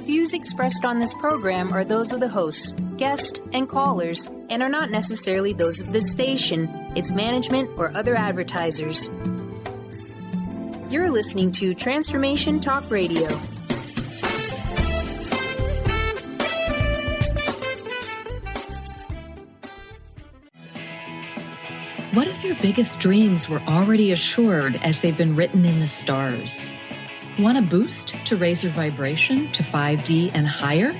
Views expressed on this program are those of the hosts, guests, and callers, and are not necessarily those of this station, its management, or other advertisers. You're listening to Transformation Talk Radio. What if your biggest dreams were already assured as they've been written in the stars? Want a boost to raise your vibration to 5D and higher?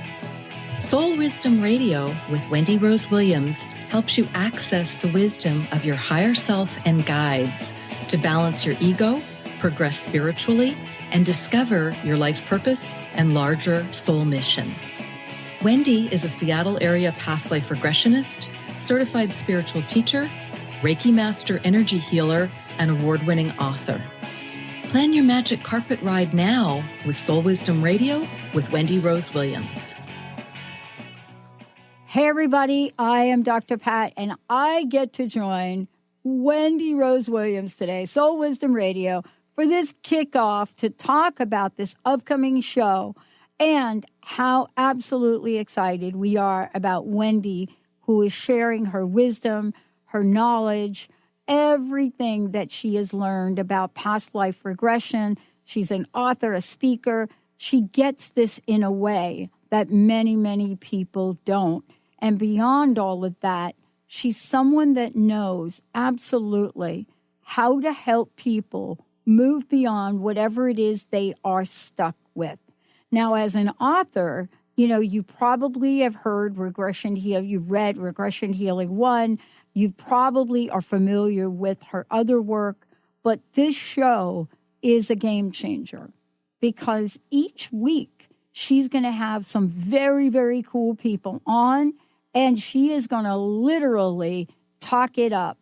Soul Wisdom Radio with Wendy Rose Williams helps you access the wisdom of your higher self and guides to balance your ego, progress spiritually, and discover your life purpose and larger soul mission. Wendy is a Seattle area past life regressionist, certified spiritual teacher, Reiki Master Energy Healer, and award-winning author. Plan your magic carpet ride now with Soul Wisdom Radio with Wendy Rose Williams. Hey everybody, I am Dr. Pat, and I get to join Wendy Rose Williams today, Soul Wisdom Radio, for this kickoff to talk about this upcoming show and how absolutely excited we are about Wendy, who is sharing her wisdom, her knowledge, everything that she has learned about past life regression. She's an author, a speaker. She gets this in a way that many, many people don't. And beyond all of that, she's someone that knows absolutely how to help people move beyond whatever it is they are stuck with. Now, as an author, you probably have heard Regression Healing. You've read Regression Healing 1. You probably are familiar with her other work, but this show is a game changer because each week she's going to have some very, very cool people on, and she is going to literally talk it up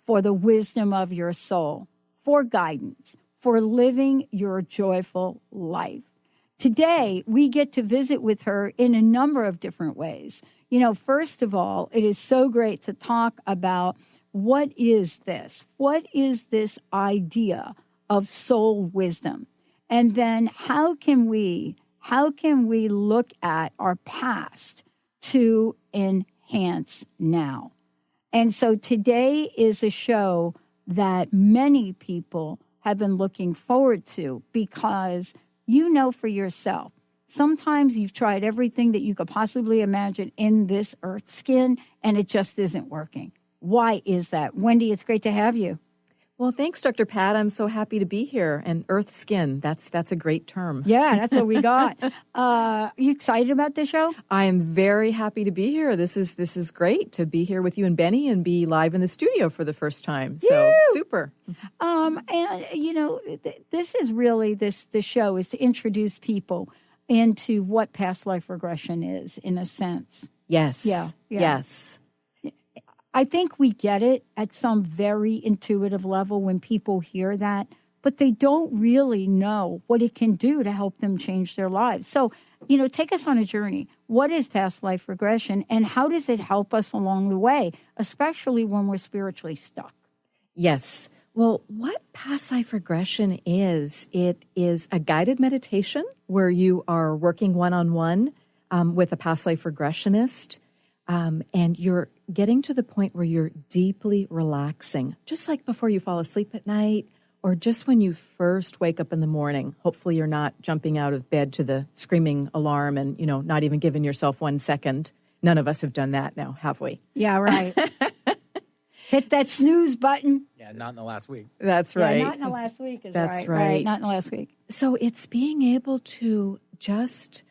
for the wisdom of your soul, for guidance, for living your joyful life. Today, we get to visit with her in a number of different ways. First of all, it is so great to talk about what is this? What is this idea of soul wisdom? And then how can we look at our past to enhance now? And so today is a show that many people have been looking forward to because for yourself, sometimes you've tried everything that you could possibly imagine in this earth skin, and it just isn't working. Why is that? Wendy, it's great to have you. Well, thanks, Dr. Pat. I'm so happy to be here. And earth skin, that's a great term. Yeah, that's what we got. You excited about this show? I am very happy to be here. This is great to be here with you and Benny and be live in the studio for the first time. So super. This is really this show is to introduce people into what past life regression is, in a sense. Yes. Yeah. Yes. I think we get it at some very intuitive level when people hear that, but they don't really know what it can do to help them change their lives. So, take us on a journey. What is past life regression, and how does it help us along the way, especially when we're spiritually stuck? Yes. Well, what past life regression is, it is a guided meditation where you are working one-on-one with a past life regressionist, and you're getting to the point where you're deeply relaxing, just like before you fall asleep at night or just when you first wake up in the morning. Hopefully you're not jumping out of bed to the screaming alarm and, not even giving yourself 1 second. None of us have done that now, have we? Yeah, right. Hit that snooze button. Yeah, not in the last week. That's right. Yeah, not in the last week is That's right. Not in the last week. So it's being able to just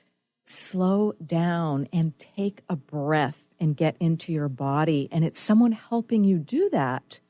slow down and take a breath and get into your body. And it's someone helping you do that.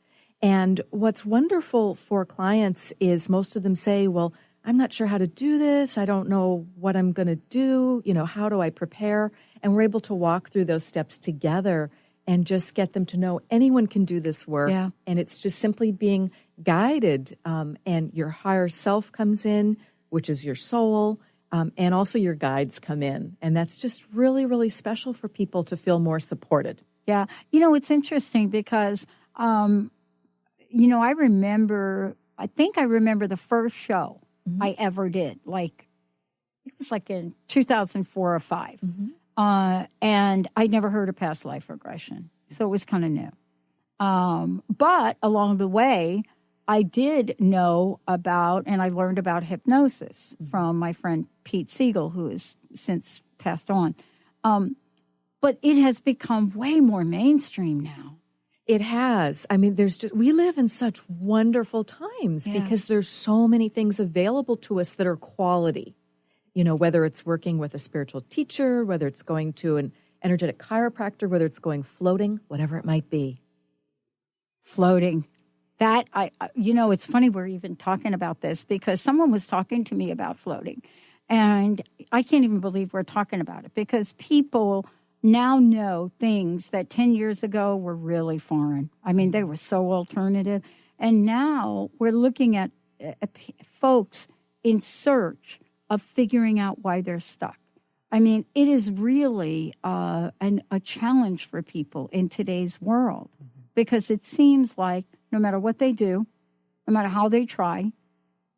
And what's wonderful for clients is most of them say, well, I'm not sure how to do this. I don't know what I'm going to do. How do I prepare? And we're able to walk through those steps together and just get them to know anyone can do this work. Yeah. And it's just simply being guided. And your higher self comes in, which is your soul. And also your guides come in. And that's just really, really special for people to feel more supported. Yeah. It's interesting because, I remember the first show I ever did, like was like in 2004 or 5. And I'd never heard of past life regression. So it was kind of new. But along the way, I did know about, and I learned about hypnosis from my friend Pete Siegel, who has since passed on. But it has become way more mainstream now. It has. I mean, we live in such wonderful times because there's so many things available to us that are quality. You know, whether it's working with a spiritual teacher, whether it's going to an energetic chiropractor, whether it's going floating, whatever it might be. Floating. That, it's funny we're even talking about this because someone was talking to me about floating. And I can't even believe we're talking about it because people now know things that 10 years ago were really foreign. I mean, they were so alternative. And now we're looking at folks in search of figuring out why they're stuck. I mean, it is really a challenge for people in today's world because it seems like no matter what they do, no matter how they try,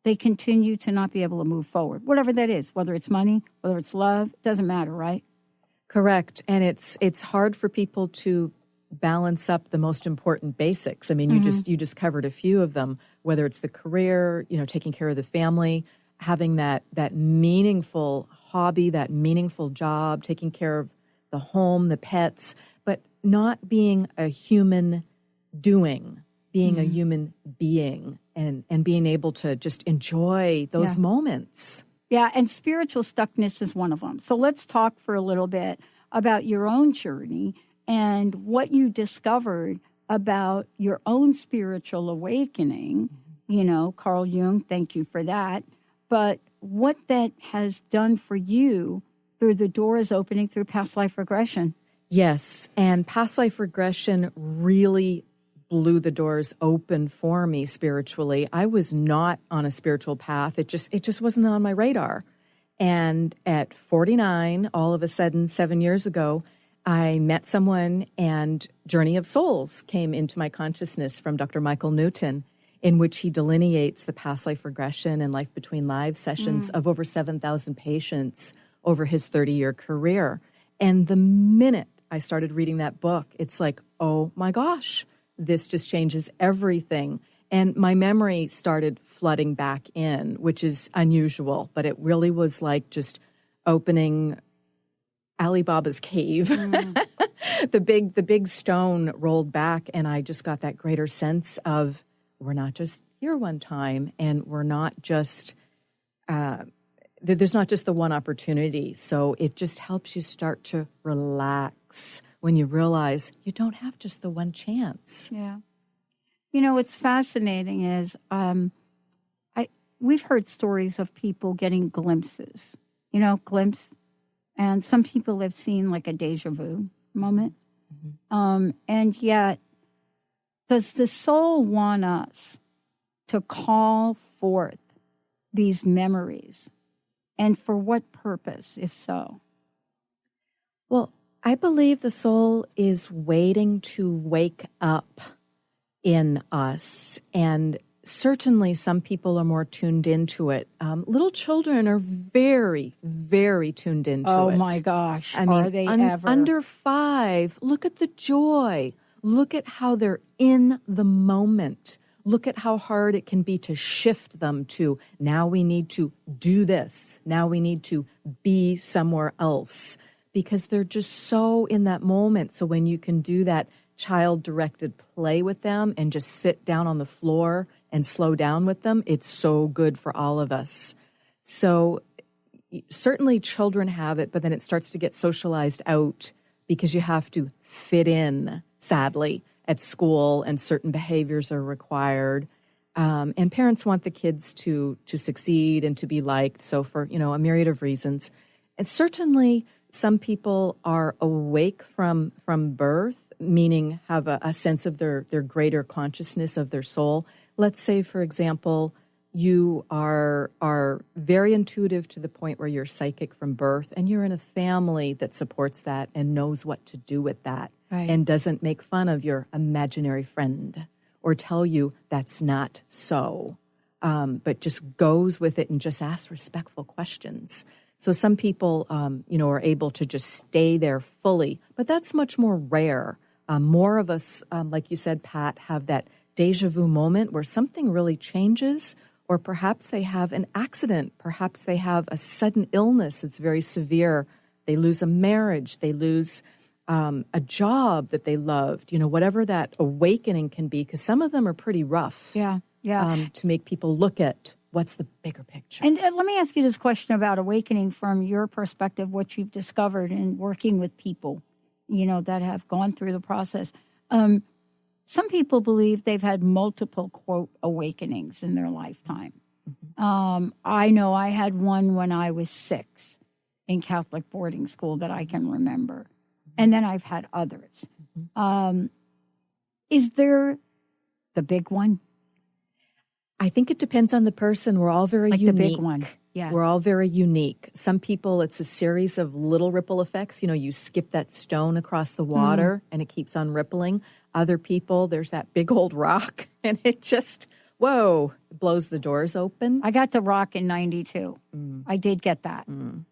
they continue to not be able to move forward. Whatever that is, whether it's money, whether it's love, doesn't matter, right? Correct. And it's hard for people to balance up the most important basics. I mean, you just covered a few of them, whether it's the career, taking care of the family, having that meaningful hobby, that meaningful job, taking care of the home, the pets, but not being a human doing, being a human being and being able to just enjoy those moments. Yeah, and spiritual stuckness is one of them. So let's talk for a little bit about your own journey and what you discovered about your own spiritual awakening. You know, Carl Jung, thank you for that. But what that has done for you through the doors opening through past life regression. Yes, and past life regression really blew the doors open for me spiritually. I was not on a spiritual path. It just wasn't on my radar. And at 49, all of a sudden, 7 years ago, I met someone and Journey of Souls came into my consciousness from Dr. Michael Newton, in which he delineates the past life regression and life between lives sessions of over 7,000 patients over his 30-year career. And the minute I started reading that book, it's like, oh my gosh, this just changes everything. And my memory started flooding back in, which is unusual, but it really was like just opening Alibaba's cave. The big stone rolled back, and I just got that greater sense of we're not just here one time, and we're not just there's not just the one opportunity. So it just helps you start to relax when you realize you don't have just the one chance. Yeah. You know, what's fascinating is we've heard stories of people getting glimpses, and some people have seen like a deja vu moment. And yet, does the soul want us to call forth these memories? And for what purpose, if so? Well, I believe the soul is waiting to wake up in us. And certainly some people are more tuned into it. Little children are very, very tuned into it. Oh, my gosh. I mean, are they ever? Under 5, look at the joy. Look at how they're in the moment. Look at how hard it can be to shift them to, now we need to do this. Now we need to be somewhere else. Because they're just so in that moment. So when you can do that child-directed play with them and just sit down on the floor and slow down with them, it's so good for all of us. So certainly children have it, but then it starts to get socialized out because you have to fit in, sadly, at school, and certain behaviors are required. And parents want the kids to succeed and to be liked, so for, a myriad of reasons. And certainly some people are awake from birth, meaning have a sense of their greater consciousness of their soul. Let's say, for example, you are very intuitive to the point where you're psychic from birth, and you're in a family that supports that and knows what to do with that, right, and doesn't make fun of your imaginary friend or tell you that's not so, but just goes with it and just asks respectful questions. So some people, are able to just stay there fully, but that's much more rare. More of us, like you said, Pat, have that deja vu moment where something really changes, or perhaps they have an accident. Perhaps they have a sudden illness. It's very severe. They lose a marriage. They lose a job that they loved, whatever that awakening can be, because some of them are pretty rough. Yeah. To make people look at what's the bigger picture. And let me ask you this question about awakening from your perspective, what you've discovered in working with people, that have gone through the process. Some people believe they've had multiple, quote, awakenings in their lifetime. Mm-hmm. I know I had one when I was 6 in Catholic boarding school that I can remember. And then I've had others. Mm-hmm. Is there the big one? I think it depends on the person. We're all very unique. The big one. Yeah. We're all very unique. Some people, it's a series of little ripple effects. You skip that stone across the water and it keeps on rippling. Other people, there's that big old rock and it just, blows the doors open. I got the rock in 92. I did get that.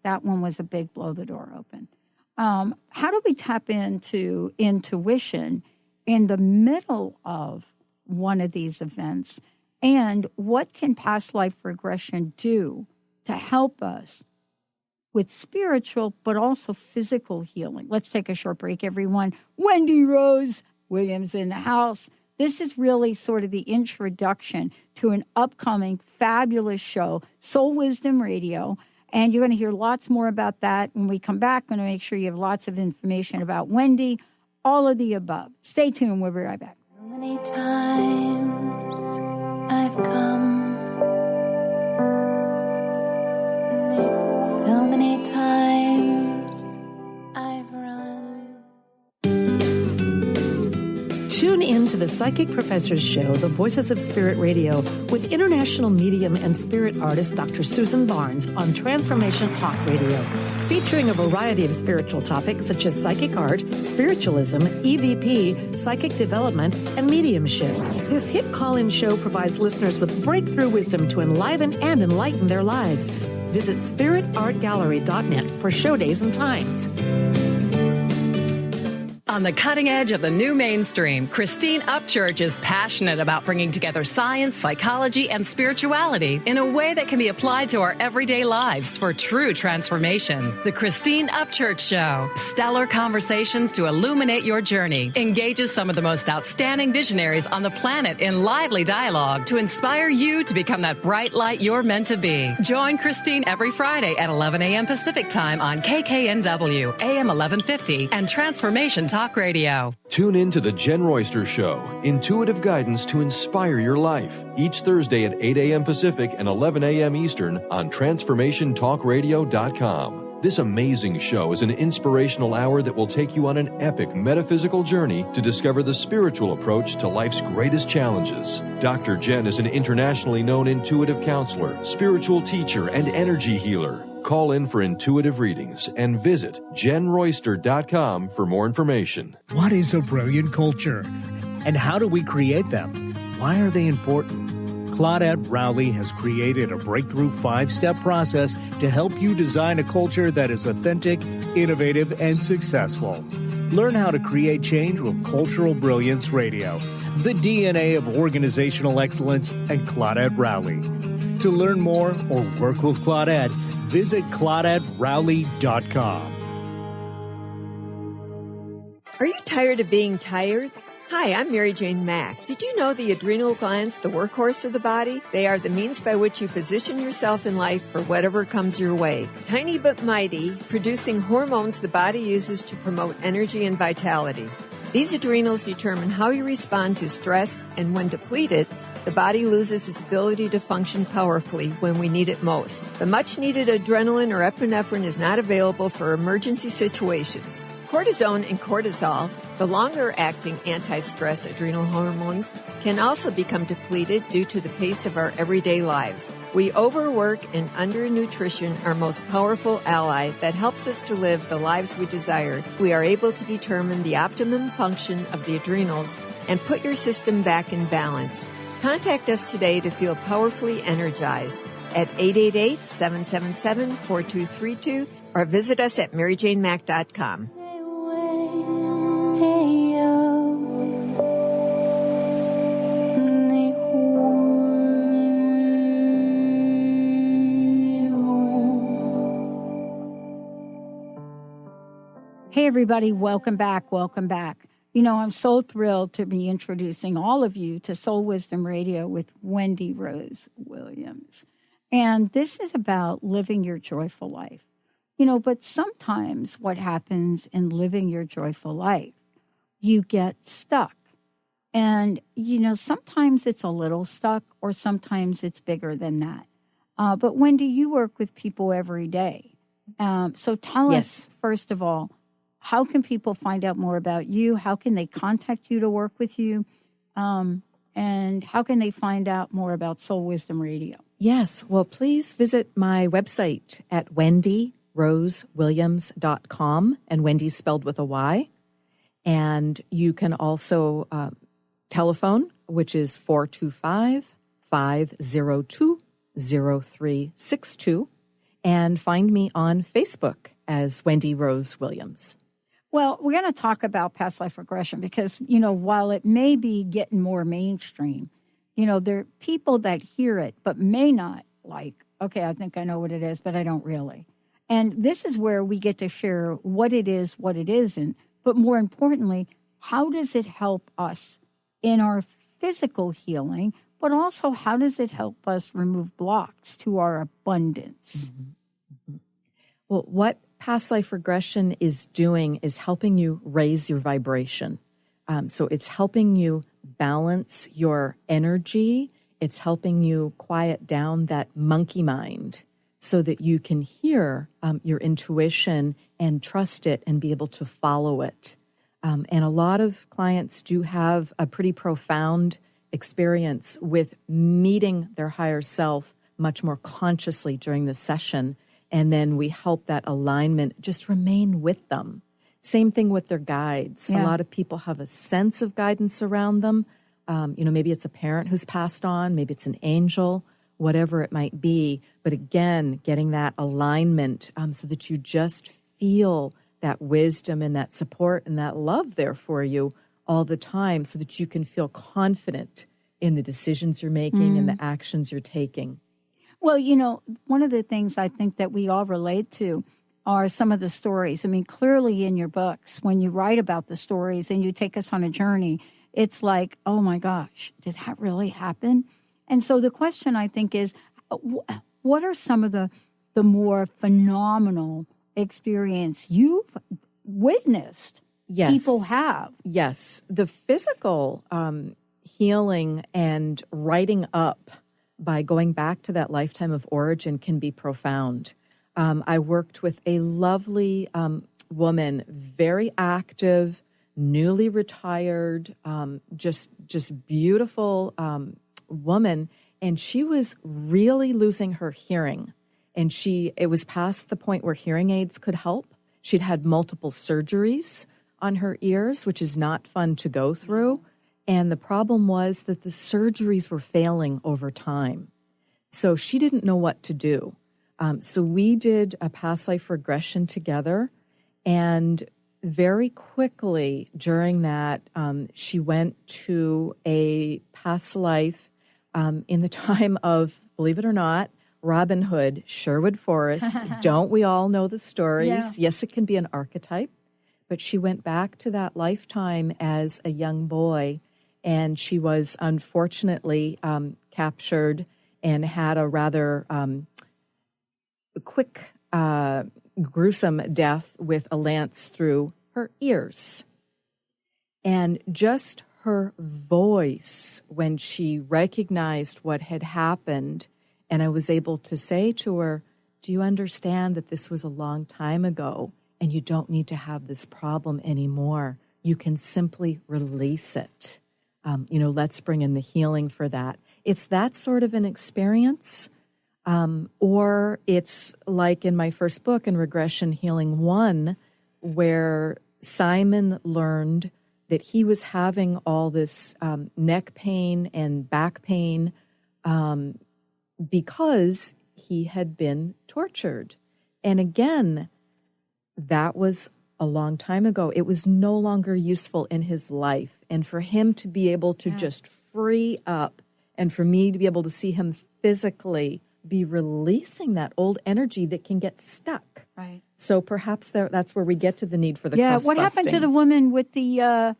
That one was a big blow the door open. How do we tap into intuition in the middle of one of these events? And what can past life regression do to help us with spiritual but also physical healing? Let's take a short break, everyone. Wendy Rose Williams in the house. This is really sort of the introduction to an upcoming fabulous show, Soul Wisdom Radio. And you're going to hear lots more about that. When we come back, I'm going to make sure you have lots of information about Wendy, all of the above. Stay tuned. We'll be right back. So many times I've come, so many times I've run. Tune in to the Psychic Professor's Show, The Voices of Spirit Radio, with international medium and spirit artist Dr. Susan Barnes on Transformation Talk Radio, featuring a variety of spiritual topics such as psychic art, spiritualism, EVP, psychic development, and mediumship. This hit call-in show provides listeners with breakthrough wisdom to enliven and enlighten their lives. Visit spiritartgallery.net for show days and times. On the cutting edge of the new mainstream, Christine Upchurch is passionate about bringing together science, psychology, and spirituality in a way that can be applied to our everyday lives for true transformation. The Christine Upchurch Show, stellar conversations to illuminate your journey, engages some of the most outstanding visionaries on the planet in lively dialogue to inspire you to become that bright light you're meant to be. Join Christine every Friday at 11 a.m. Pacific Time on KKNW, AM 1150, and Transformation Talk Radio. Tune in to The Jen Royster Show, intuitive guidance to inspire your life, each Thursday at 8 a.m. Pacific and 11 a.m. Eastern on TransformationTalkRadio.com. This amazing show is an inspirational hour that will take you on an epic metaphysical journey to discover the spiritual approach to life's greatest challenges. Dr. Jen is an internationally known intuitive counselor, spiritual teacher, and energy healer. Call in for intuitive readings and visit jenroyster.com for more information. What is a brilliant culture? And how do we create them? Why are they important? Claudette Rowley has created a breakthrough 5-step process to help you design a culture that is authentic, innovative, and successful. Learn how to create change with Cultural Brilliance Radio, the DNA of organizational excellence, and Claudette Rowley. To learn more or work with Claudette, visit ClaudetteRowley.com. Are you tired of being tired? Hi, I'm Mary Jane Mack. Did you know the adrenal glands, the workhorse of the body? They are the means by which you position yourself in life for whatever comes your way. Tiny but mighty, producing hormones the body uses to promote energy and vitality. These adrenals determine how you respond to stress, and when depleted, the body loses its ability to function powerfully when we need it most. The much-needed adrenaline or epinephrine is not available for emergency situations. Cortisone and cortisol, the longer-acting anti-stress adrenal hormones, can also become depleted due to the pace of our everyday lives. We overwork and undernutrition, our most powerful ally that helps us to live the lives we desire. We are able to determine the optimum function of the adrenals and put your system back in balance. Contact us today to feel powerfully energized. at 888-777-4232 or visit us at maryjanemack.com. Hey, everybody. Welcome back. Welcome back. You know, I'm so thrilled to be introducing all of you to Soul Wisdom Radio with Wendy Rose Williams. And this is about living your joyful life. You know, but sometimes what happens in living your joyful life, you get stuck. And, you know, sometimes it's a little stuck or sometimes it's bigger than that. But Wendy, you work with people every day. So tell us, first of all, how can people find out more about you? How can they contact you to work with you? And how can they find out more about Soul Wisdom Radio? Yes. Well, please visit my website at wendyrosewilliams.com, and Wendy spelled with a Y. And you can also telephone, which is 425-502-0362, and find me on Facebook as Wendy Rose Williams. Well, we're going to talk about past life regression because, you know, while it may be getting more mainstream, you know, there are people that hear it but may not like, okay, I think I know what it is, but I don't really. And this is where we get to share what it is, what it isn't, but more importantly, how does it help us in our physical healing, but also how does it help us remove blocks to our abundance? Mm-hmm. Well, what past life regression is doing is helping you raise your vibration. So it's helping you balance your energy. It's helping you quiet down that monkey mind so that you can hear your intuition and trust it and be able to follow it. And a lot of clients do have a pretty profound experience with meeting their higher self much more consciously during the session. And then we help that alignment just remain with them. Same thing with their guides. Yeah. A lot of people have a sense of guidance around them. You know, maybe it's a parent who's passed on, maybe it's an angel, whatever it might be. But again, getting that alignment so that you just feel that wisdom and that support and that love there for you all the time so that you can feel confident in the decisions you're making and the actions you're taking. Well, you know, one of the things I think that we all relate to are some of the stories. I mean, clearly in your books, when you write about the stories and you take us on a journey, it's like, oh my gosh, did that really happen? And so the question I think is, what are some of the more phenomenal experience you've witnessed people have? Yes. The physical healing and writing up by going back to that lifetime of origin can be profound. I worked with a lovely woman, very active, newly retired, just beautiful woman, and she was really losing her hearing. And it was past the point where hearing aids could help. She'd had multiple surgeries on her ears, which is not fun to go through. And the problem was that the surgeries were failing over time. So she didn't know what to do. So we did a past life regression together. And very quickly during that, she went to a past life in the time of, believe it or not, Robin Hood, Sherwood Forest. Don't we all know the stories? Yeah. Yes, it can be an archetype. But she went back to that lifetime as a young boy. And she was unfortunately captured and had a rather quick, gruesome death with a lance through her ears. And just her voice when she recognized what had happened, and I was able to say to her, do you understand that this was a long time ago and you don't need to have this problem anymore? You can simply release it. Let's bring in the healing for that. It's that sort of an experience. Or it's like in my first book, in Regression Healing 1, where Simon learned that he was having all this neck pain and back pain because he had been tortured. And again, that was a long time ago. It was no longer useful in his life. And for him to be able to just free up, and for me to be able to see him physically be releasing that old energy that can get stuck. Right. So perhaps that's where we get to the need for the cross-busting. What happened to the woman with the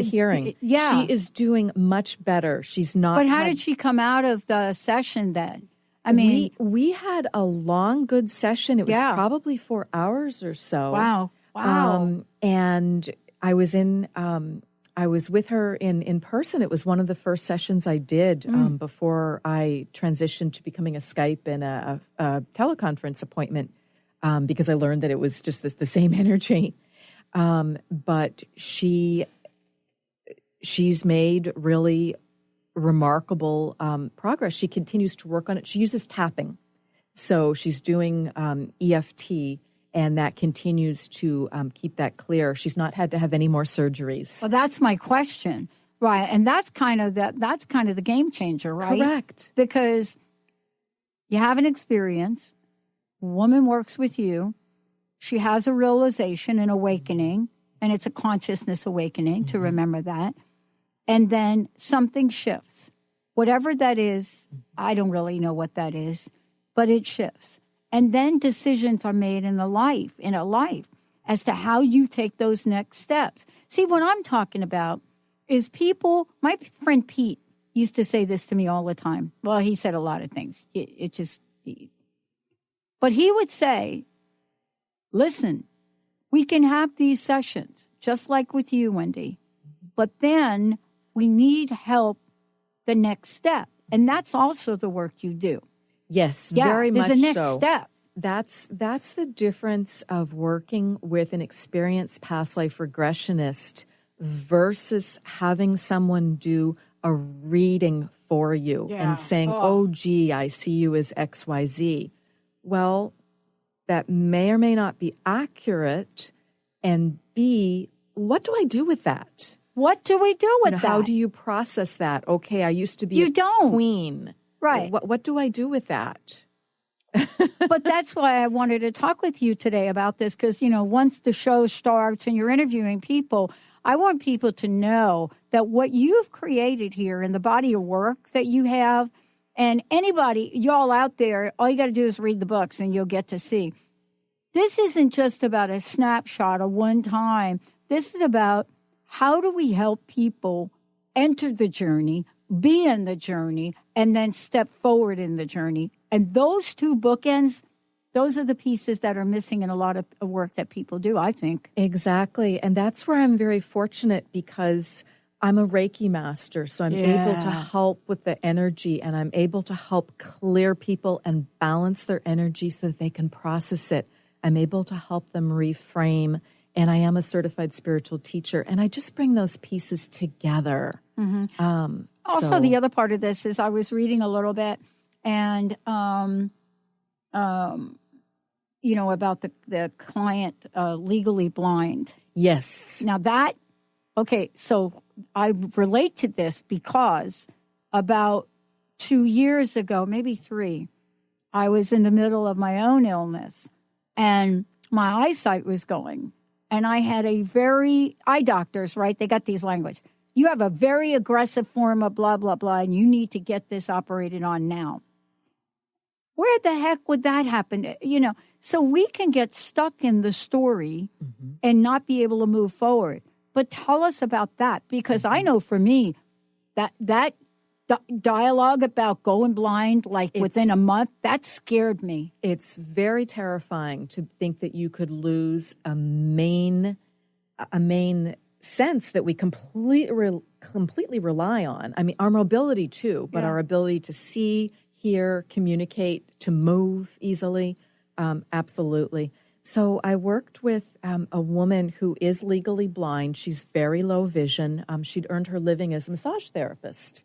hearing? She is doing much better. She's not. But how did she come out of the session then? I mean, we had a long, good session. It was probably 4 hours or so. Wow. And I was with her in person. It was one of the first sessions I did before I transitioned to becoming a Skype and a teleconference appointment, because I learned that it was just the same energy. But she's made really remarkable progress. She continues to work on it. She uses tapping. So she's doing EFT, and that continues to keep that clear. She's not had to have any more surgeries. Well, that's my question. Right. And that's kind of the game changer, right? Correct. Because you have an experience, a woman works with you, she has a realization, an awakening, and it's a consciousness awakening, to remember that. And then something shifts. Whatever that is, I don't really know what that is, but it shifts. And then decisions are made in a life as to how you take those next steps. See, what I'm talking about is people, my friend Pete used to say this to me all the time. Well, he said a lot of things. But he would say, listen, we can have these sessions, just like with you, Wendy, but then we need help the next step. And that's also the work you do. Yes, very much so. There's a next step. That's the difference of working with an experienced past life regressionist versus having someone do a reading for you and saying, oh, gee, I see you as XYZ. Well, that may or may not be accurate. And B, what do I do with that? What do we do with that? How do you process that? Okay, I used to be a queen. Right. What do I do with that? But that's why I wanted to talk with you today about this, because, once the show starts and you're interviewing people, I want people to know that what you've created here in the body of work that you have, and anybody, y'all out there, all you got to do is read the books and you'll get to see. This isn't just about a snapshot of one time. This is about how do we help people enter the journey, be in the journey, and then step forward in the journey. And those two bookends, those are the pieces that are missing in a lot of work that people do, I think. Exactly. And that's where I'm very fortunate, because I'm a Reiki master. So I'm able to help with the energy, and I'm able to help clear people and balance their energy so that they can process it. I'm able to help them reframe. And I am a certified spiritual teacher. And I just bring those pieces together. Mm-hmm. Also, the other part of this is I was reading a little bit and, about the client legally blind. Yes. Now so I relate to this because about 2 years ago, maybe 3, I was in the middle of my own illness and my eyesight was going. And I had eye doctors, right? They got these language. You have a very aggressive form of blah, blah, blah, and you need to get this operated on now. Where the heck would that happen? So we can get stuck in the story and not be able to move forward. But tell us about that, because I know for me, that dialogue about going blind, within a month, that scared me. It's very terrifying to think that you could lose a main sense that we completely rely on. I mean, our mobility too, but our ability to see, hear, communicate, to move easily, absolutely. So I worked with a woman who is legally blind. She's very low vision. She'd earned her living as a massage therapist.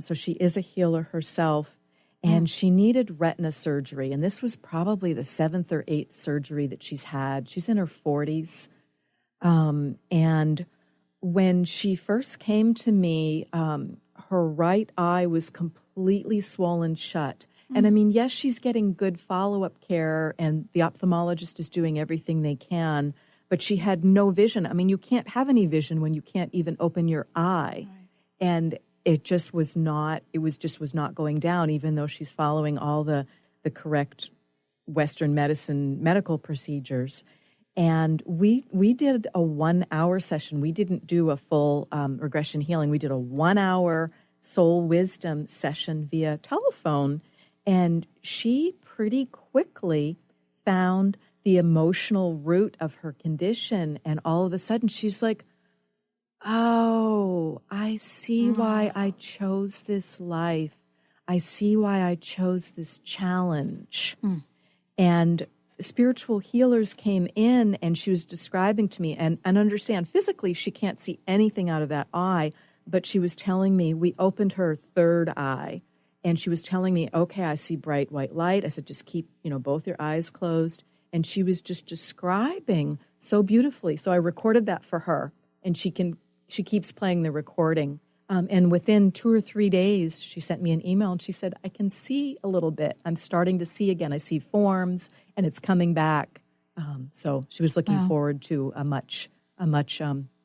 So she is a healer herself, and she needed retina surgery. And this was probably the 7th or 8th surgery that she's had. She's in her 40s. And when she first came to me, her right eye was completely swollen shut. And I mean, yes, she's getting good follow-up care and the ophthalmologist is doing everything they can, but she had no vision. I mean, you can't have any vision when you can't even open your eye. Right. And it just was not going down, even though she's following all the correct Western medicine medical procedures. And we did a 1-hour session. We didn't do a full regression healing. We did a 1-hour soul wisdom session via telephone. And she pretty quickly found the emotional root of her condition. And all of a sudden she's like, oh, I see why I chose this life. I see why I chose this challenge. And spiritual healers came in and she was describing to me, and understand physically she can't see anything out of that eye, but she was telling me, we opened her third eye, and she was telling me, okay, I see bright white light. I said, just keep, both your eyes closed. And she was just describing so beautifully. So I recorded that for her, and she keeps playing the recording. And within 2 or 3 days, she sent me an email and she said, I can see a little bit. I'm starting to see again. I see forms and it's coming back. So she was looking forward to a much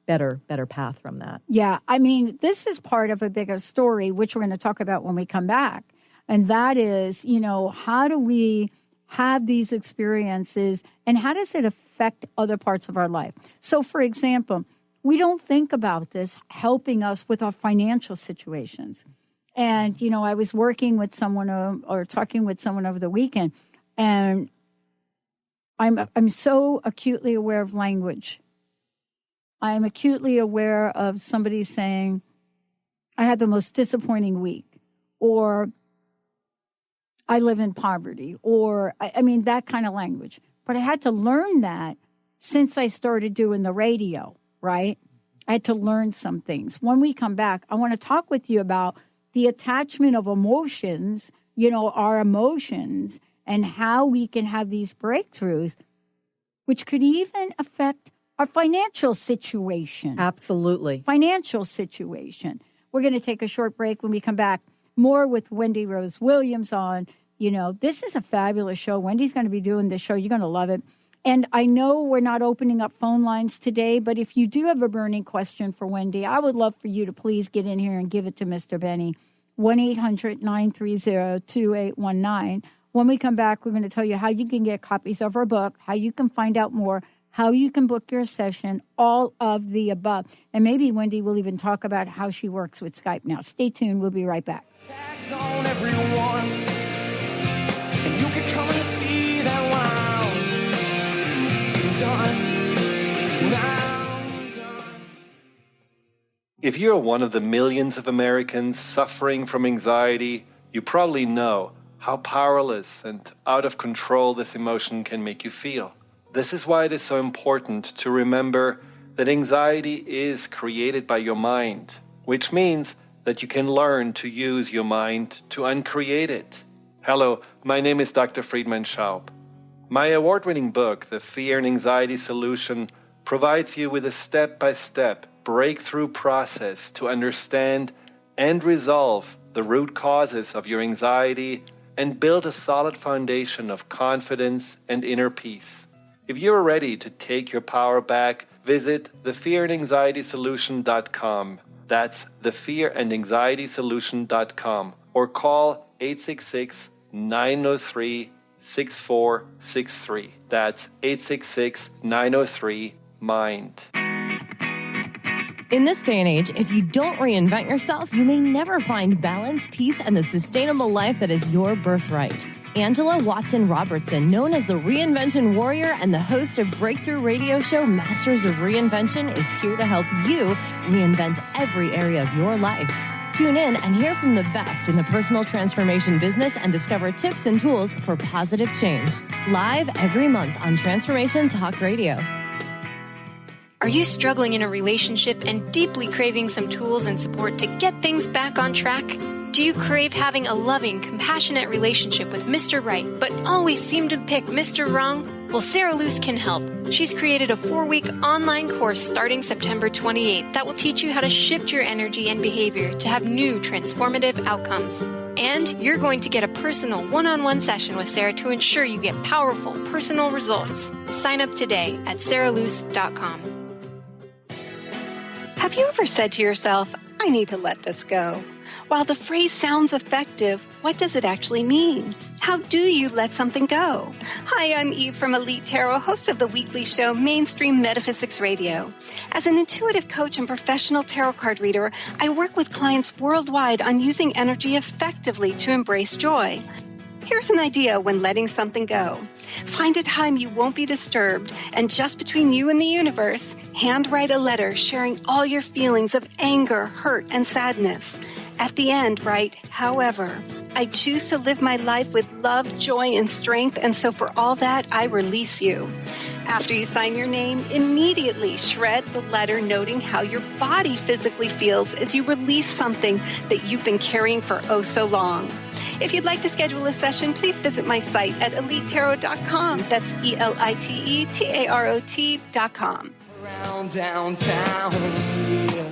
better path from that. Yeah. I mean, this is part of a bigger story, which we're going to talk about when we come back. And that is, how do we have these experiences and how does it affect other parts of our life? So, for example, we don't think about this helping us with our financial situations. And, I was working with someone or talking with someone over the weekend, and I'm so acutely aware of language. I'm acutely aware of somebody saying, I had the most disappointing week, or I live in poverty, or, that kind of language. But I had to learn that since I started doing the radio. Right? I had to learn some things. When we come back, I want to talk with you about the attachment of emotions, our emotions, and how we can have these breakthroughs, which could even affect our financial situation. Absolutely. Financial situation. We're going to take a short break. When we come back, more with Wendy Rose Williams on, this is a fabulous show. Wendy's going to be doing this show. You're going to love it. And I know we're not opening up phone lines today, but if you do have a burning question for Wendy, I would love for you to please get in here and give it to Mr. Benny. 1-800-930-2819. When we come back, we're going to tell you how you can get copies of our book, how you can find out more, how you can book your session, all of the above. And maybe Wendy will even talk about how she works with Skype now. Stay tuned. We'll be right back. Tax on everyone, and you can come and see that wow. If you're one of the millions of Americans suffering from anxiety, you probably know how powerless and out of control this emotion can make you feel. This is why it is so important to remember that anxiety is created by your mind, which means that you can learn to use your mind to uncreate it. Hello, my name is Dr. Friedman Schaub. My award-winning book, The Fear and Anxiety Solution, provides you with a step-by-step breakthrough process to understand and resolve the root causes of your anxiety and build a solid foundation of confidence and inner peace. If you're ready to take your power back, visit thefearandanxietysolution.com. That's thefearandanxietysolution.com, or call 866-903-6463. That's 866-903-MIND. In this day and age, if you don't reinvent yourself, you may never find balance, peace, and the sustainable life that is your birthright. Angela Watson Robertson, known as the Reinvention Warrior and the host of breakthrough radio show Masters of Reinvention, is here to help you reinvent every area of your life. Tune in and hear from the best in the personal transformation business and discover tips and tools for positive change. Live every month on Transformation Talk Radio. Are you struggling in a relationship and deeply craving some tools and support to get things back on track? Do you crave having a loving, compassionate relationship with Mr. Right, but always seem to pick Mr. Wrong? Well, Sarah Luce can help. She's created a 4-week online course starting September 28th that will teach you how to shift your energy and behavior to have new transformative outcomes. And you're going to get a personal one-on-one session with Sarah to ensure you get powerful, personal results. Sign up today at sarahluce.com. Have you ever said to yourself, I need to let this go? While the phrase sounds effective, what does it actually mean? How do you let something go? Hi, I'm Eve from Elite Tarot, host of the weekly show Mainstream Metaphysics Radio. As an intuitive coach and professional tarot card reader, I work with clients worldwide on using energy effectively to embrace joy. Here's an idea when letting something go. Find a time you won't be disturbed, and just between you and the universe, handwrite a letter sharing all your feelings of anger, hurt, and sadness. At the end, write, however, I choose to live my life with love, joy, and strength, and so for all that, I release you. After you sign your name, immediately shred the letter noting how your body physically feels as you release something that you've been carrying for oh so long. If you'd like to schedule a session, please visit my site at elitetarot.com. That's ELITETAROT.com. Around downtown, yeah.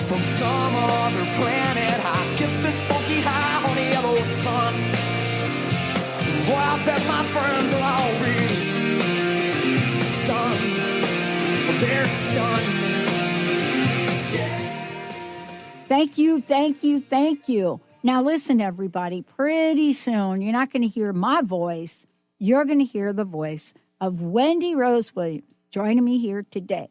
From some other planet, I get this funky high on the yellow sun. Boy, I bet my friends are already stunned. Well, they're stunned. Thank you, thank you, thank you. Now listen, everybody, pretty soon you're not going to hear my voice. You're going to hear the voice of Wendy Rose Williams joining me here today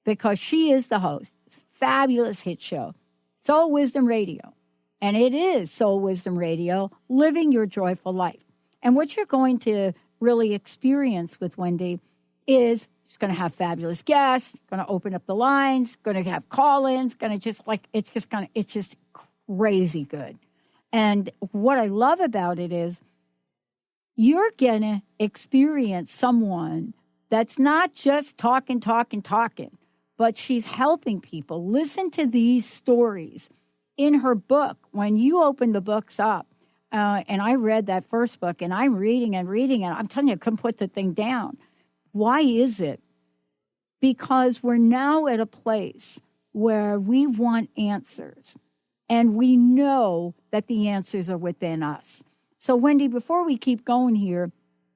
because she is the host. Fabulous hit show, Soul Wisdom Radio. And it is Soul Wisdom Radio, living your joyful life. And what you're going to really experience with Wendy is she's going to have fabulous guests, going to open up the lines, going to have call-ins, going to just like, it's just crazy good. And what I love about it is you're going to experience someone that's not just talking, but she's helping people. Listen to these stories in her book. When you open the books up, and I read that first book, and I'm reading and I'm telling you, I couldn't put the thing down. Why is it? Because we're now at a place where we want answers, and we know that the answers are within us. So, Wendy, before we keep going here,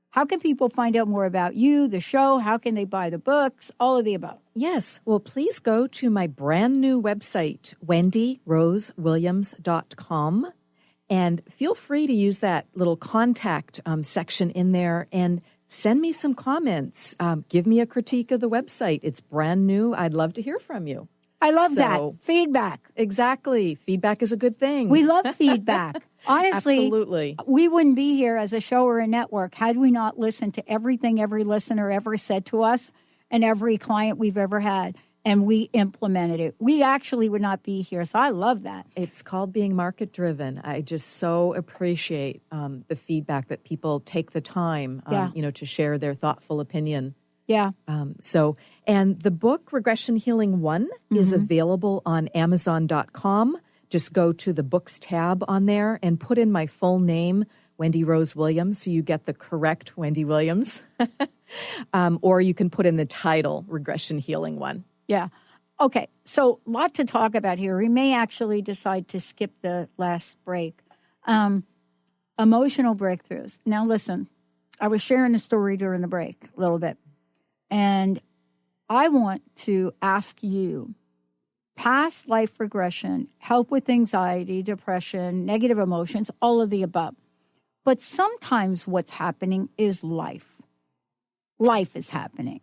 how can people find out more about you, the show? How can they buy the books? All of the above. Yes. Well, please go to my brand new website, wendyrosewilliams.com, and feel free to use that little contact section in there and send me some comments. Give me a critique of the website. It's brand new. I'd love to hear from you. I love that. Feedback. Exactly. Feedback is a good thing. We love feedback. Honestly, absolutely. We wouldn't be here as a show or a network had we not listened to everything every listener ever said to us and every client we've ever had, and we implemented it. We actually would not be here, so I love that. It's called being market-driven. I just so appreciate the feedback that people take the time, to share their thoughtful opinion. Yeah. And the book, Regression Healing 1, is available on Amazon.com. Just go to the books tab on there and put in my full name, Wendy Rose Williams, so you get the correct Wendy Williams. Or you can put in the title, Regression Healing 1. Yeah. Okay. So a lot to talk about here. We may actually decide to skip the last break. Emotional breakthroughs. Now, listen, I was sharing a story during the break a little bit. And I want to ask you, past life regression, help with anxiety, depression, negative emotions, all of the above. But sometimes what's happening is life. Life is happening,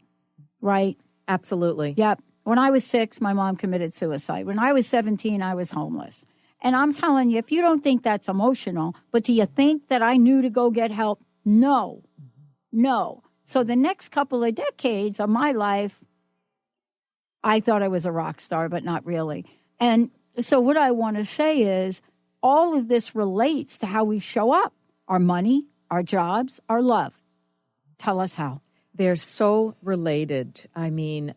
right? Absolutely. Yep. When I was 6, my mom committed suicide. When I was 17, I was homeless. And I'm telling you, if you don't think that's emotional, but do you think that I knew to go get help? No. So the next couple of decades of my life, I thought I was a rock star, but not really. And so what I want to say is all of this relates to how we show up, our money, our jobs, our love. Tell us how. They're so related. I mean,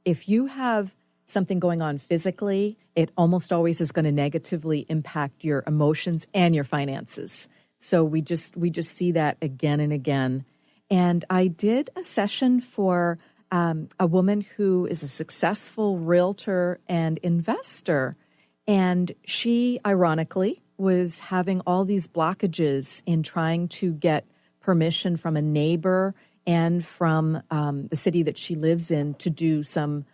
if you have something going on physically, it almost always is going to negatively impact your emotions and your finances. So we just see that again and again. And I did a session for a woman who is a successful realtor and investor. And she, ironically, was having all these blockages in trying to get permission from a neighbor and from the city that she lives in to do some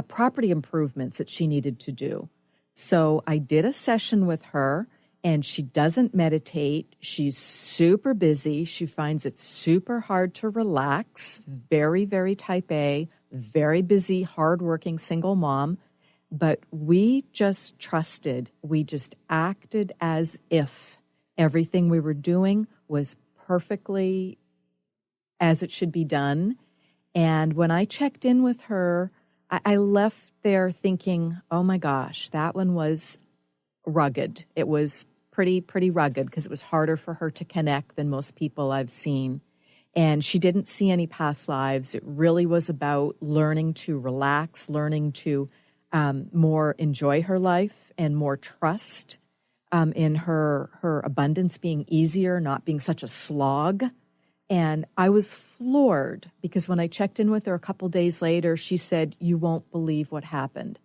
property improvements that she needed to do. So I did a session with her, and she doesn't meditate. She's super busy. She finds it super hard to relax. Very, very type A, very busy, hardworking single mom. But we just trusted. We just acted as if everything we were doing was perfectly as it should be done. And when I checked in with her, I left there thinking, oh my gosh, that one was rugged. It was pretty rugged because it was harder for her to connect than most people I've seen. And she didn't see any past lives. It really was about learning to relax, learning to more enjoy her life and more trust in her abundance being easier, not being such a slog. And I was floored because when I checked in with her a couple days later, she said, you won't believe what happened.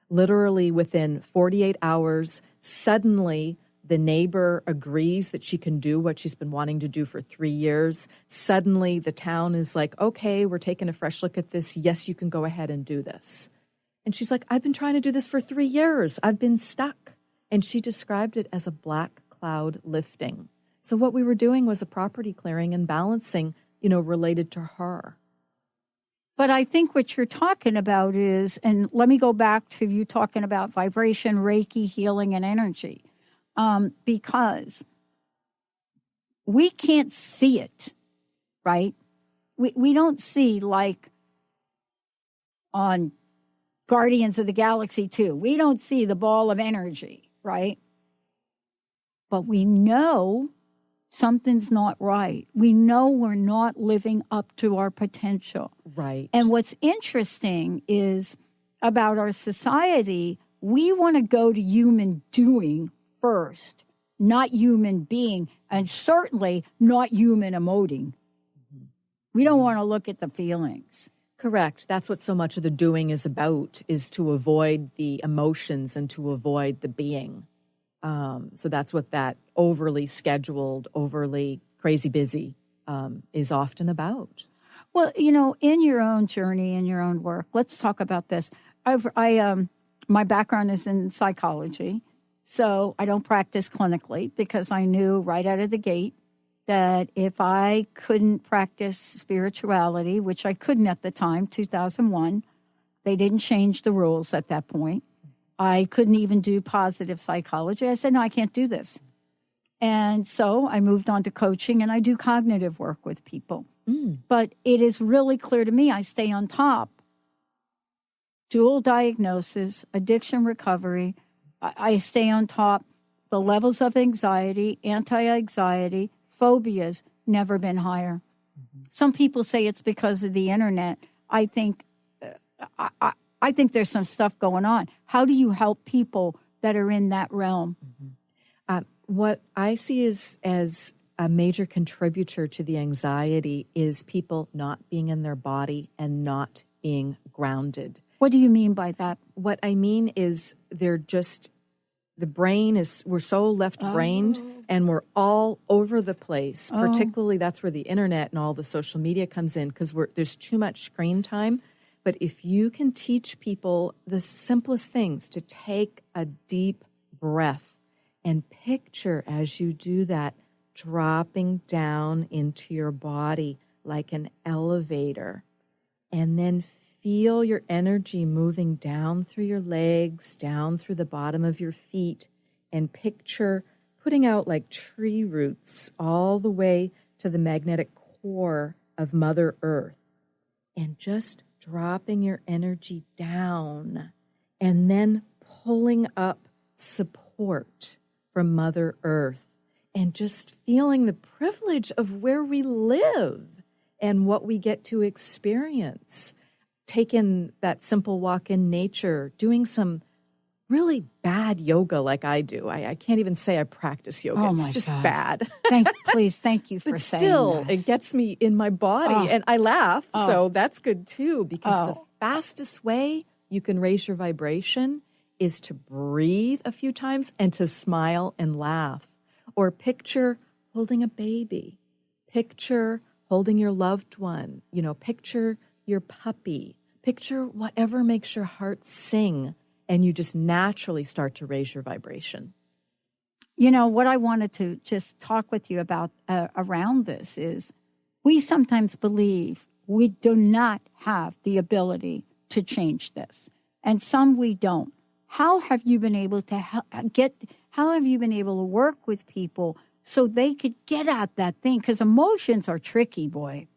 Literally within 48 hours, suddenly the neighbor agrees that she can do what she's been wanting to do for 3 years. Suddenly the town is like, okay, we're taking a fresh look at this. Yes, you can go ahead and do this. And she's like, I've been trying to do this for 3 years. I've been stuck. And she described it as a black cloud lifting. So what we were doing was a property clearing and balancing, related to her. But I think what you're talking about is, and let me go back to you talking about vibration, Reiki, healing, and energy, because we can't see it, right? We don't see, like on Guardians of the Galaxy 2, we don't see the ball of energy, right? But we know something's not right. We know we're not living up to our potential. Right. And what's interesting is about our society, we want to go to human doing first, not human being, and certainly not human emoting. Mm-hmm. We don't want to look at the feelings. Correct. That's what so much of the doing is about, is to avoid the emotions and to avoid the being. So that's what that overly scheduled, overly crazy busy is often about. Well, in your own journey, in your own work, let's talk about this. My background is in psychology, so I don't practice clinically because I knew right out of the gate that if I couldn't practice spirituality, which I couldn't at the time, 2001, they didn't change the rules at that point. I couldn't even do positive psychology. I said, no, I can't do this. And so I moved on to coaching, and I do cognitive work with people. But it is really clear to me I stay on top. Dual diagnosis, addiction recovery. I stay on top. The levels of anxiety, anti-anxiety, phobias, never been higher. Mm-hmm. Some people say it's because of the internet. I think there's some stuff going on. How do you help people that are in that realm? Mm-hmm. What I see as a major contributor to the anxiety is people not being in their body and not being grounded. What do you mean by that? What I mean is the brain is, we're so left-brained and we're all over the place. Particularly that's where the internet and all the social media comes in because there's too much screen time. But if you can teach people the simplest things, to take a deep breath and picture as you do that, dropping down into your body like an elevator, and then feel your energy moving down through your legs, down through the bottom of your feet, and picture putting out like tree roots all the way to the magnetic core of Mother Earth, and just dropping your energy down and then pulling up support from Mother Earth, and just feeling the privilege of where we live and what we get to experience. Taking that simple walk in nature, doing some really bad yoga like I do. I can't even say I practice yoga. It's just bad. Thank you for but saying still, that. It gets me in my body, and I laugh, so that's good too, because the fastest way you can raise your vibration is to breathe a few times and to smile and laugh. Or picture holding a baby. Picture holding your loved one. Picture your puppy. Picture whatever makes your heart sing, and you just naturally start to raise your vibration. What I wanted to just talk with you about around this is we sometimes believe we do not have the ability to change this, and some we don't. How have you been able to how have you been able to work with people so they could get at that thing? Because emotions are tricky, boy.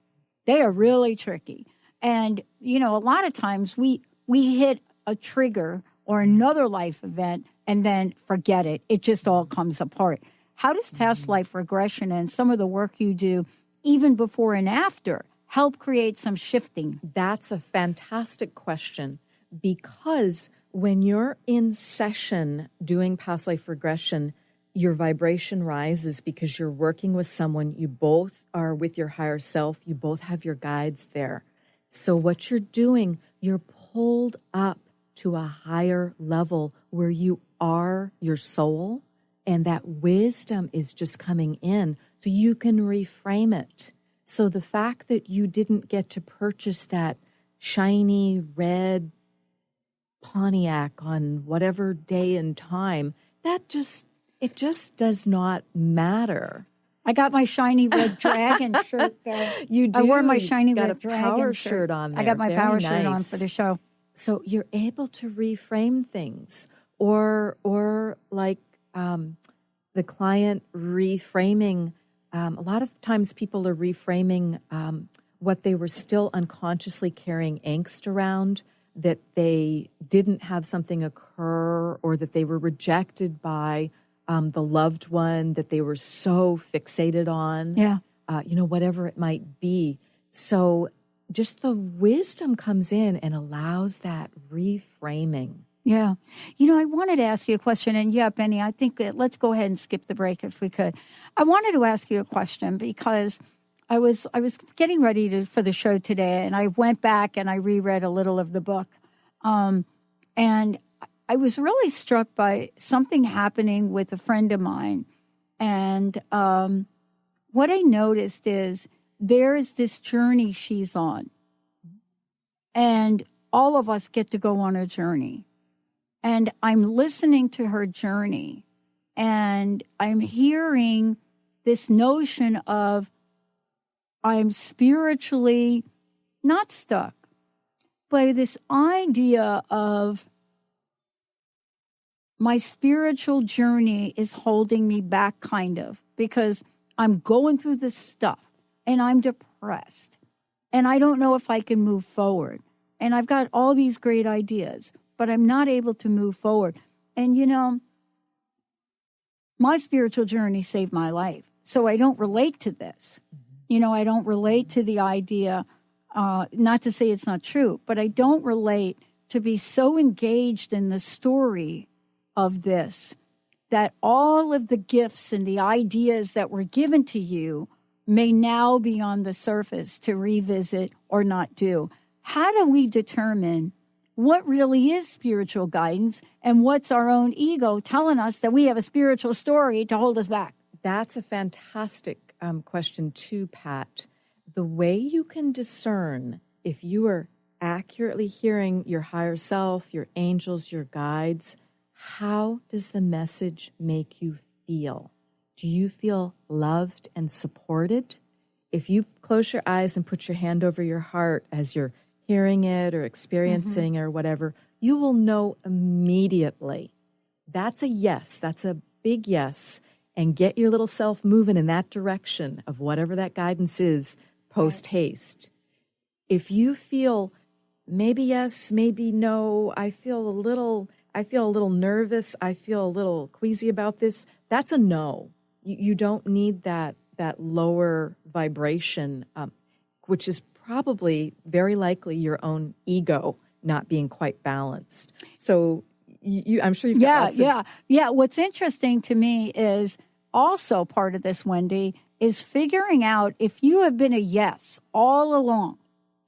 They are really tricky. And, a lot of times we hit a trigger or another life event and then forget it. It just all comes apart. How does past life regression and some of the work you do, even before and after, help create some shifting? That's a fantastic question, because when you're in session doing past life regression, your vibration rises because you're working with someone. You both are with your higher self. You both have your guides there. So what you're doing, you're pulled up to a higher level where you are your soul, and that wisdom is just coming in so you can reframe it. So the fact that you didn't get to purchase that shiny red Pontiac on whatever day and time, it just does not matter. I got my shiny red dragon shirt there. You do. I wore my shiny red dragon power shirt on there. I got my power shirt on for the show. So you're able to reframe things, or like the client reframing. A lot of times people are reframing what they were still unconsciously carrying angst around, that they didn't have something occur, or that they were rejected by the loved one that they were so fixated on. Yeah. Whatever it might be. So just the wisdom comes in and allows that reframing. Yeah. I wanted to ask you a question, and Benny, I think let's go ahead and skip the break if we could. I wanted to ask you a question because I was getting ready for the show today, and I went back and I reread a little of the book. And I was really struck by something happening with a friend of mine. And what I noticed is there is this journey she's on. And all of us get to go on a journey. And I'm listening to her journey, and I'm hearing this notion of I'm spiritually not stuck, but this idea of my spiritual journey is holding me back, kind of, because I'm going through this stuff and I'm depressed and I don't know if I can move forward. And I've got all these great ideas, but I'm not able to move forward. And, my spiritual journey saved my life. So I don't relate to this. I don't relate to the idea, not to say it's not true, but I don't relate to be so engaged in the story of this, that all of the gifts and the ideas that were given to you may now be on the surface to revisit or not do. How do we determine what really is spiritual guidance and what's our own ego telling us that we have a spiritual story to hold us back? That's a fantastic question too, Pat. The way you can discern if you are accurately hearing your higher self, your angels, your guides, how does the message make you feel? Do you feel loved and supported? If you close your eyes and put your hand over your heart as you're hearing it or experiencing or whatever, you will know immediately. That's a yes. That's a big yes. And get your little self moving in that direction of whatever that guidance is post haste. If you feel maybe yes, maybe no, I feel a little nervous, I feel a little queasy about this, that's a no. You don't need that lower vibration, which is probably very likely your own ego not being quite balanced. So I'm sure you've got lots of... What's interesting to me is also part of this, Wendy, is figuring out if you have been a yes all along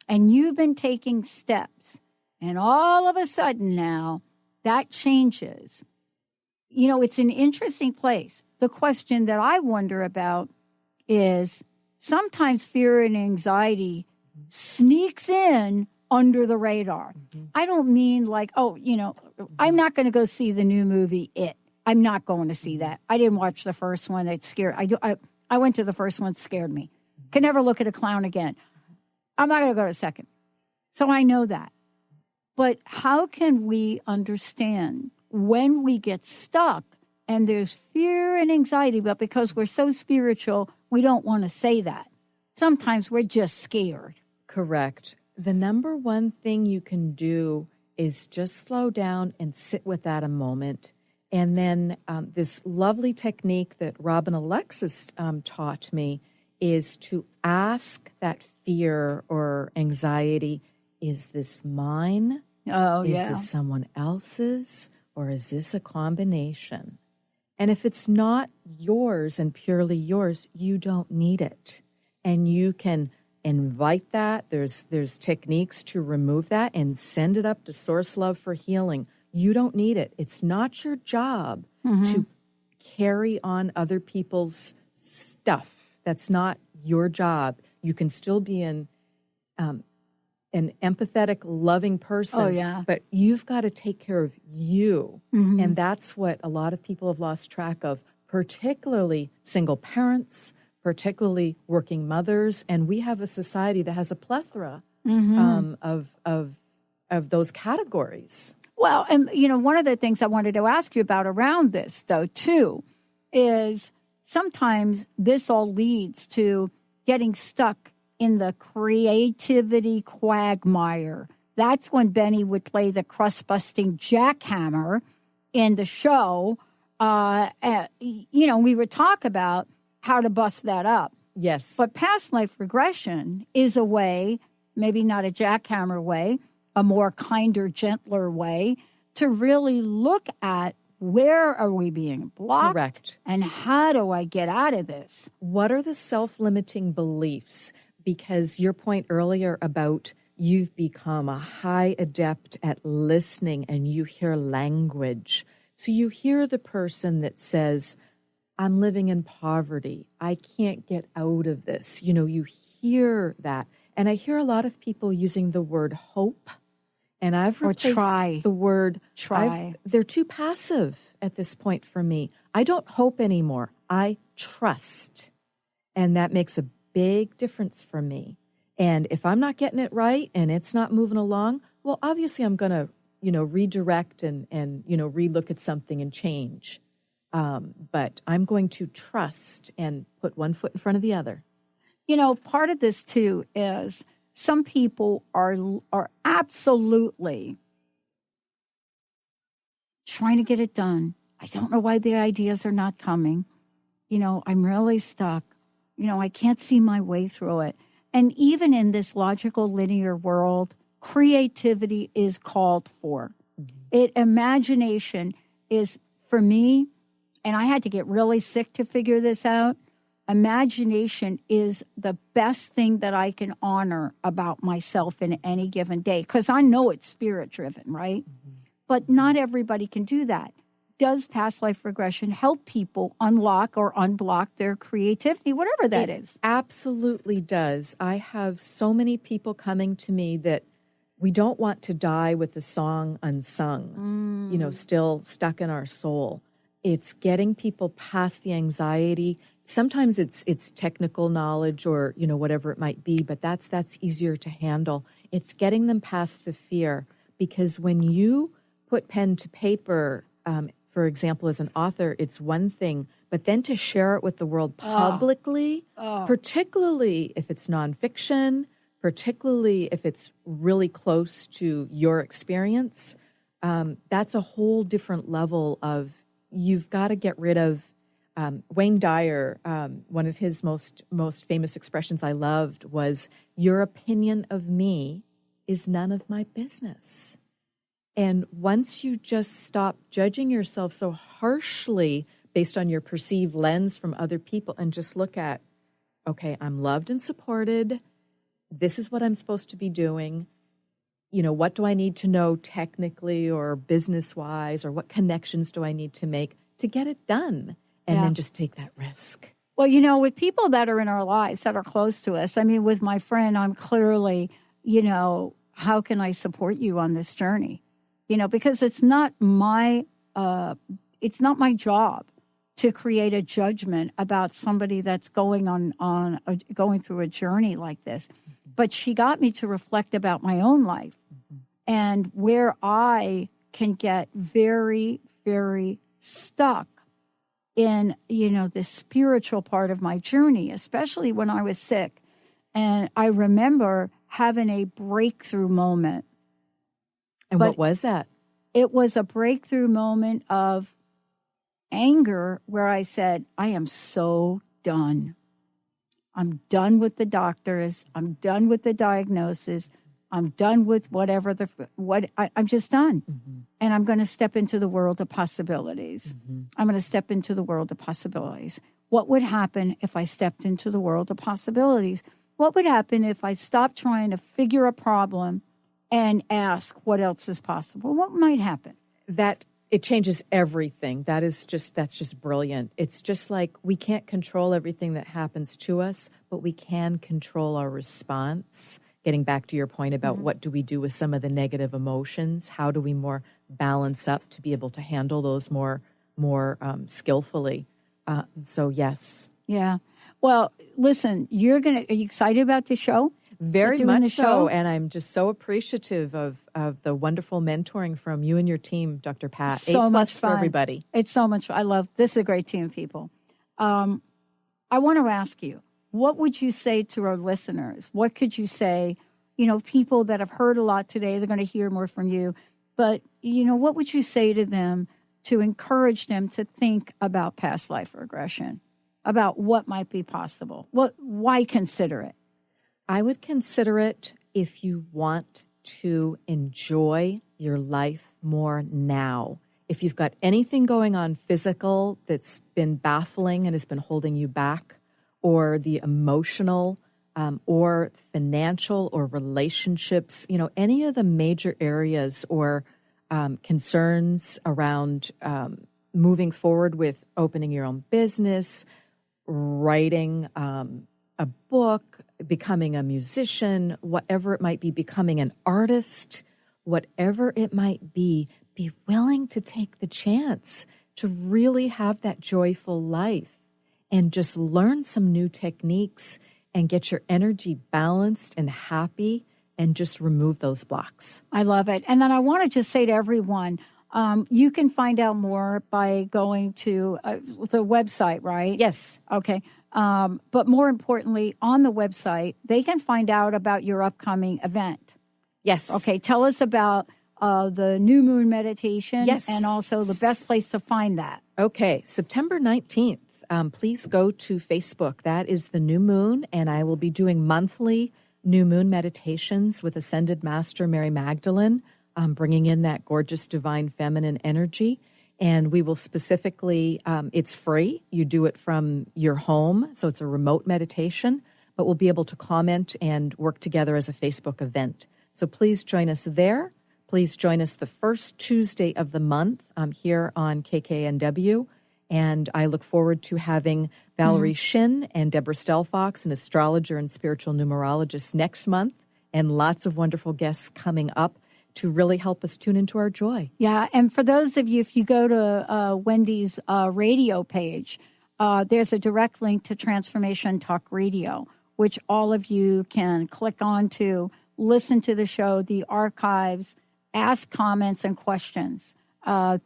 and you've been taking steps, and all of a sudden now that changes. You know, it's an interesting place. The question that I wonder about is sometimes fear and anxiety sneaks in under the radar. I don't mean like, oh, you know, I'm not going to go see the new movie, It. I'm not going to see that. I didn't watch the first one. That scared. I went to the first one, scared me. Can never look at a clown again. I'm not going to go to the second. So I know that. But how can we understand when we get stuck and there's fear and anxiety, but because we're so spiritual, we don't want to say that. Sometimes we're just scared. Correct. The number one thing you can do is just slow down and sit with that a moment. And then this lovely technique that Robin Alexis taught me is to ask that fear or anxiety, is this mine? Oh, Is this someone else's? Or is this a combination? And if it's not yours and purely yours, you don't need it. And you can invite that. There's techniques to remove that and send it up to Source Love for healing. You don't need it. It's not your job to carry on other people's stuff. That's not your job. You can still be an empathetic, loving person, but you've got to take care of you. And that's what a lot of people have lost track of, particularly single parents, particularly working mothers. And we have a society that has a plethora of those categories. Well, and, you know, one of the things I wanted to ask you about around this, though, too, is sometimes this all leads to getting stuck in the creativity quagmire. That's when Benny would play the crust-busting jackhammer in the show. You know, we would talk about how to bust that up. Yes. But past life regression is a way, maybe not a jackhammer way, a more kinder, gentler way to really look at where are we being blocked? Correct. And how do I get out of this? What are the self-limiting beliefs? Because your point earlier about you've become a high adept at listening and you hear language. So you hear the person that says, I'm living in poverty. I can't get out of this. You know, you hear that. And I hear a lot of people using the word hope. And I've replaced the word try. They're too passive at this point for me. I don't hope anymore. I trust. And that makes a big difference for me. And if I'm not getting it right and it's not moving along, well, obviously I'm going to, you know, redirect and you know, relook at something and change. But I'm going to trust and put one foot in front of the other. You know, part of this, too, is some people are absolutely trying to get it done. I don't know why the ideas are not coming. You know, I'm really stuck. You know, I can't see my way through it. And even in this logical, linear world, creativity is called for. Imagination is, for me, and I had to get really sick to figure this out, imagination is the best thing that I can honor about myself in any given day, because I know it's spirit-driven, right? But not everybody can do that. Does past life regression help people unlock or unblock their creativity, whatever that is? Absolutely does. I have so many people coming to me that we don't want to die with the song unsung, you know, still stuck in our soul. It's getting people past the anxiety. Sometimes it's technical knowledge or, you know, whatever it might be, but that's easier to handle. It's getting them past the fear, because when you put pen to paper, for example, as an author, it's one thing, but then to share it with the world publicly, particularly if it's nonfiction, particularly if it's really close to your experience, that's a whole different level of, you've got to get rid of, Wayne Dyer, one of his most famous expressions I loved was, your opinion of me is none of my business. And once you just stop judging yourself so harshly based on your perceived lens from other people and just look at, okay, I'm loved and supported. This is what I'm supposed to be doing. what do I need to know technically or business-wise, or what connections do I need to make to get it done? And then just take that risk. Well, with people that are in our lives that are close to us, I mean, with my friend, I'm clearly, how can I support you on this journey? Because it's not my job to create a judgment about somebody that's going through a journey like this. But she got me to reflect about my own life and where I can get very, very stuck in, the spiritual part of my journey, especially when I was sick. And I remember having a breakthrough moment. And what was that? It was a breakthrough moment of anger where I said, I am so done. I'm done with the doctors. I'm done with the diagnosis. I'm done with whatever I'm just done. Mm-hmm. And I'm going to step into the world of possibilities. Mm-hmm. I'm going to step into the world of possibilities. What would happen if I stepped into the world of possibilities? What would happen if I stopped trying to figure a problem and ask what else is possible? What might happen? That it changes everything. That's just brilliant. It's just like we can't control everything that happens to us, but we can control our response. Getting back to your point about what do we do with some of the negative emotions? How do we more balance up to be able to handle those more skillfully? So yes. Yeah. Well, listen, are you excited about the show? Very much so, and I'm just so appreciative of the wonderful mentoring from you and your team, Dr. Pat. So much fun for everybody. It's so much fun. This is a great team of people. I want to ask you, what would you say to our listeners? What could you say, people that have heard a lot today, they're going to hear more from you, but, what would you say to them to encourage them to think about past life regression, about what might be possible? Why consider it? I would consider it if you want to enjoy your life more now. If you've got anything going on physical that's been baffling and has been holding you back, or the emotional or financial or relationships, any of the major areas or concerns around moving forward with opening your own business, writing a book, becoming a musician, whatever it might be, becoming an artist, whatever it might be willing to take the chance to really have that joyful life and just learn some new techniques and get your energy balanced and happy and just remove those blocks. I love it. And then I want to just say to everyone, you can find out more by going to the website, right? Yes. Okay. But more importantly, on the website, they can find out about your upcoming event. Yes. Okay. Tell us about the new moon meditation. Yes. And also the best place to find that. Okay. September 19th. Please go to Facebook. That is the new moon. And I will be doing monthly new moon meditations with Ascended Master Mary Magdalene, bringing in that gorgeous divine feminine energy. And we will specifically, it's free. You do it from your home. So it's a remote meditation, but we'll be able to comment and work together as a Facebook event. So please join us there. Please join us the first Tuesday of the month here on KKNW. And I look forward to having Valerie Shin and Deborah Stelfox, an astrologer and spiritual numerologist, next month, and lots of wonderful guests coming up to really help us tune into our joy. Yeah, and for those of you, if you go to Wendy's radio page, there's a direct link to Transformation Talk Radio, which all of you can click on to listen to the show, the archives, ask comments and questions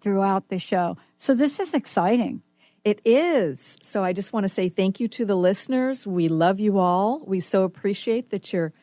throughout the show. So this is exciting. It is. So I just want to say thank you to the listeners. We love you all. We so appreciate that you're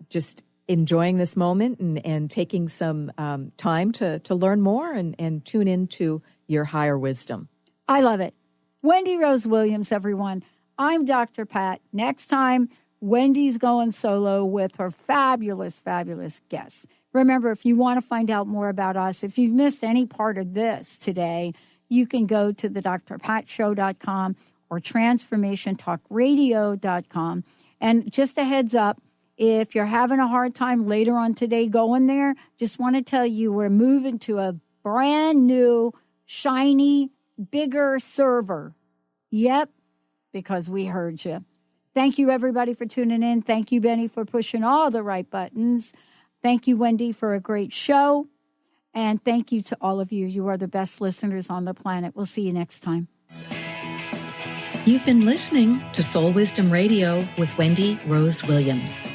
just enjoying this moment and taking some time to learn more and tune into your higher wisdom. I love it. Wendy Rose Williams, everyone. I'm Dr. Pat. Next time, Wendy's going solo with her fabulous, fabulous guests. Remember, if you want to find out more about us, if you've missed any part of this today, you can go to the drpatshow.com or transformationtalkradio.com. And just a heads up, If you're having a hard time later on today going there, just want to tell you we're moving to a brand new, shiny, bigger server. Yep, because we heard you. Thank you, everybody, for tuning in. Thank you, Benny, for pushing all the right buttons. Thank you, Wendy, for a great show. And thank you to all of you. You are the best listeners on the planet. We'll see you next time. You've been listening to Soul Wisdom Radio with Wendy Rose Williams.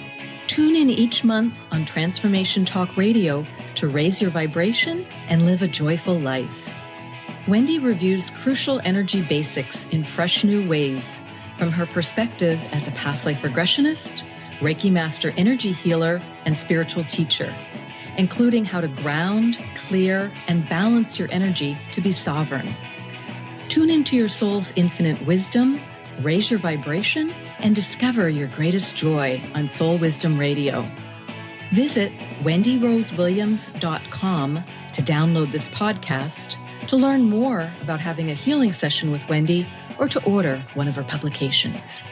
Tune in each month on Transformation Talk Radio to raise your vibration and live a joyful life. Wendy reviews crucial energy basics in fresh new ways from her perspective as a past life regressionist, Reiki master energy healer, and spiritual teacher, including how to ground, clear, and balance your energy to be sovereign. Tune into your soul's infinite wisdom, raise your vibration, and discover your greatest joy on Soul Wisdom Radio. Visit wendyrosewilliams.com to download this podcast, to learn more about having a healing session with Wendy, or to order one of her publications.